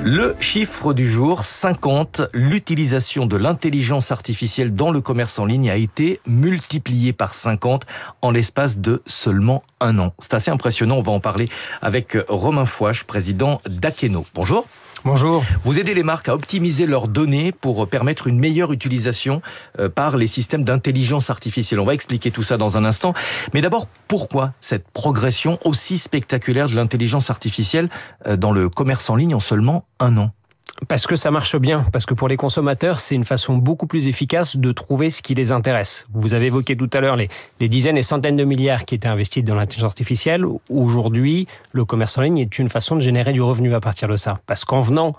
Le chiffre du jour, 50, l'utilisation de l'intelligence artificielle dans le commerce en ligne a été multipliée par 50 en l'espace de seulement un an. C'est assez impressionnant, on va en parler avec Romain Fouache, président d'Akeno. Bonjour. Bonjour. Vous aidez les marques à optimiser leurs données pour permettre une meilleure utilisation par les systèmes d'intelligence artificielle. On va expliquer tout ça dans un instant. Mais d'abord, pourquoi cette progression aussi spectaculaire de l'intelligence artificielle dans le commerce en ligne en seulement un an ? Parce que ça marche bien, parce que pour les consommateurs, c'est une façon beaucoup plus efficace de trouver ce qui les intéresse. Vous avez évoqué tout à l'heure les dizaines et centaines de milliards qui étaient investis dans l'intelligence artificielle. Aujourd'hui, le commerce en ligne est une façon de générer du revenu à partir de ça. Parce qu'en venant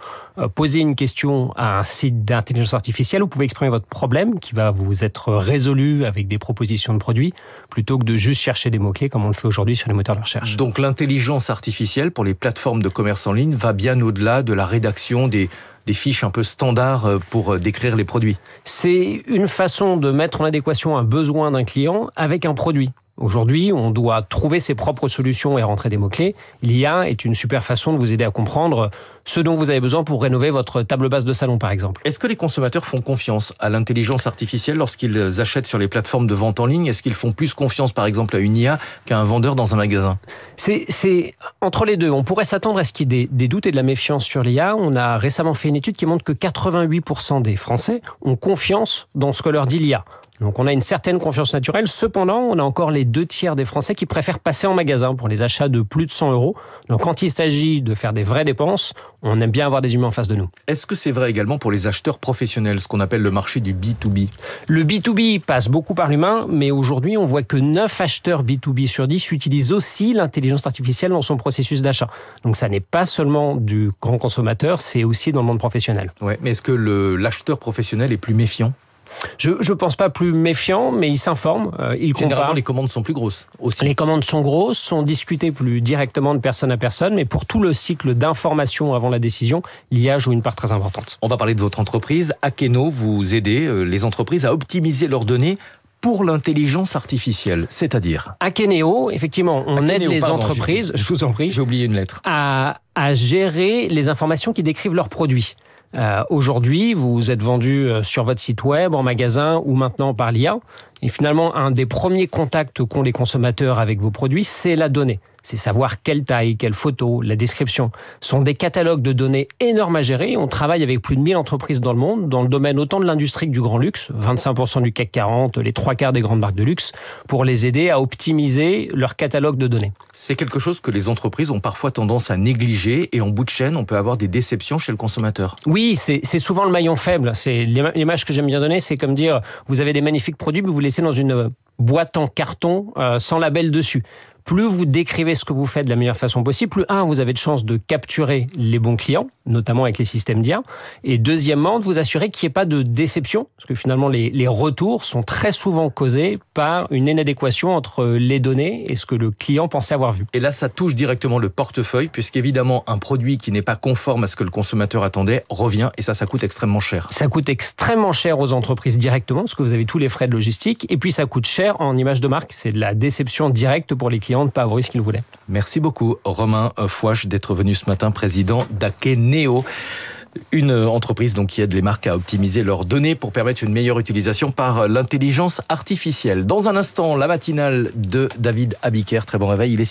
poser une question à un site d'intelligence artificielle, vous pouvez exprimer votre problème qui va vous être résolu avec des propositions de produits, plutôt que de juste chercher des mots-clés comme on le fait aujourd'hui sur les moteurs de recherche. Donc l'intelligence artificielle pour les plateformes de commerce en ligne va bien au-delà de la rédaction des fiches un peu standards pour décrire les produits. C'est une façon de mettre en adéquation un besoin d'un client avec un produit. Aujourd'hui, on doit trouver ses propres solutions et rentrer des mots-clés. L'IA est une super façon de vous aider à comprendre ce dont vous avez besoin pour rénover votre table basse de salon, par exemple. Est-ce que les consommateurs font confiance à l'intelligence artificielle lorsqu'ils achètent sur les plateformes de vente en ligne ? Est-ce qu'ils font plus confiance, par exemple, à une IA qu'à un vendeur dans un magasin ? C'est entre les deux. On pourrait s'attendre à ce qu'il y ait des doutes et de la méfiance sur l'IA. On a récemment fait une étude qui montre que 88% des Français ont confiance dans ce que leur dit l'IA. Donc on a une certaine confiance naturelle. Cependant, on a encore les 2/3 des Français qui préfèrent passer en magasin pour les achats de plus de 100 €. Donc quand il s'agit de faire des vraies dépenses, on aime bien avoir des humains en face de nous. Est-ce que c'est vrai également pour les acheteurs professionnels, ce qu'on appelle le marché du B2B ? Le B2B passe beaucoup par l'humain, mais aujourd'hui, on voit que 9 acheteurs B2B sur 10 utilisent aussi l'intelligence artificielle dans son processus d'achat. Donc ça n'est pas seulement du grand consommateur, c'est aussi dans le monde professionnel. Ouais, mais est-ce que l'acheteur professionnel est plus méfiant ? Je pense pas plus méfiant, mais il s'informe, il compare. Généralement, les commandes sont plus grosses aussi. Les commandes sont grosses, sont discutées plus directement de personne à personne, mais pour tout le cycle d'information avant la décision, l'IA joue une part très importante. On va parler de votre entreprise. Akeno, vous aidez les entreprises à optimiser leurs données pour l'intelligence artificielle, c'est-à-dire Akeneo, effectivement, on aide les entreprises, je vous en prie, j'ai oublié une lettre, à gérer les informations qui décrivent leurs produits. Aujourd'hui, vous êtes vendu sur votre site web, en magasin ou maintenant par l'IA. Et finalement, un des premiers contacts qu'ont les consommateurs avec vos produits, c'est la donnée. C'est savoir quelle taille, quelle photo, la description. Ce sont des catalogues de données énormes à gérer. On travaille avec plus de 1000 entreprises dans le monde, dans le domaine autant de l'industrie que du grand luxe, 25% du CAC 40, les 3/4 des grandes marques de luxe, pour les aider à optimiser leur catalogue de données. C'est quelque chose que les entreprises ont parfois tendance à négliger et en bout de chaîne, on peut avoir des déceptions chez le consommateur. Oui, c'est souvent le maillon faible. C'est l'image que j'aime bien donner, c'est comme dire, vous avez des magnifiques produits, mais vous les laissez dans une boîte en carton sans label dessus. Plus vous décrivez ce que vous faites de la meilleure façon possible, plus vous avez de chances de capturer les bons clients, notamment avec les systèmes d'IA, et deuxièmement, de vous assurer qu'il n'y ait pas de déception, parce que finalement, les retours sont très souvent causés par une inadéquation entre les données et ce que le client pensait avoir vu. Et là, ça touche directement le portefeuille, puisqu'évidemment, un produit qui n'est pas conforme à ce que le consommateur attendait revient, et ça coûte extrêmement cher. Ça coûte extrêmement cher aux entreprises directement, parce que vous avez tous les frais de logistique, et puis ça coûte cher en image de marque. C'est de la déception directe pour les clients de ne pas avoir eu ce qu'ils voulaient. Merci beaucoup, Romain Fouache, d'être venu ce matin, président d'Akeneo. Une entreprise donc qui aide les marques à optimiser leurs données pour permettre une meilleure utilisation par l'intelligence artificielle. Dans un instant, la matinale de David Abiker. Très bon réveil, il est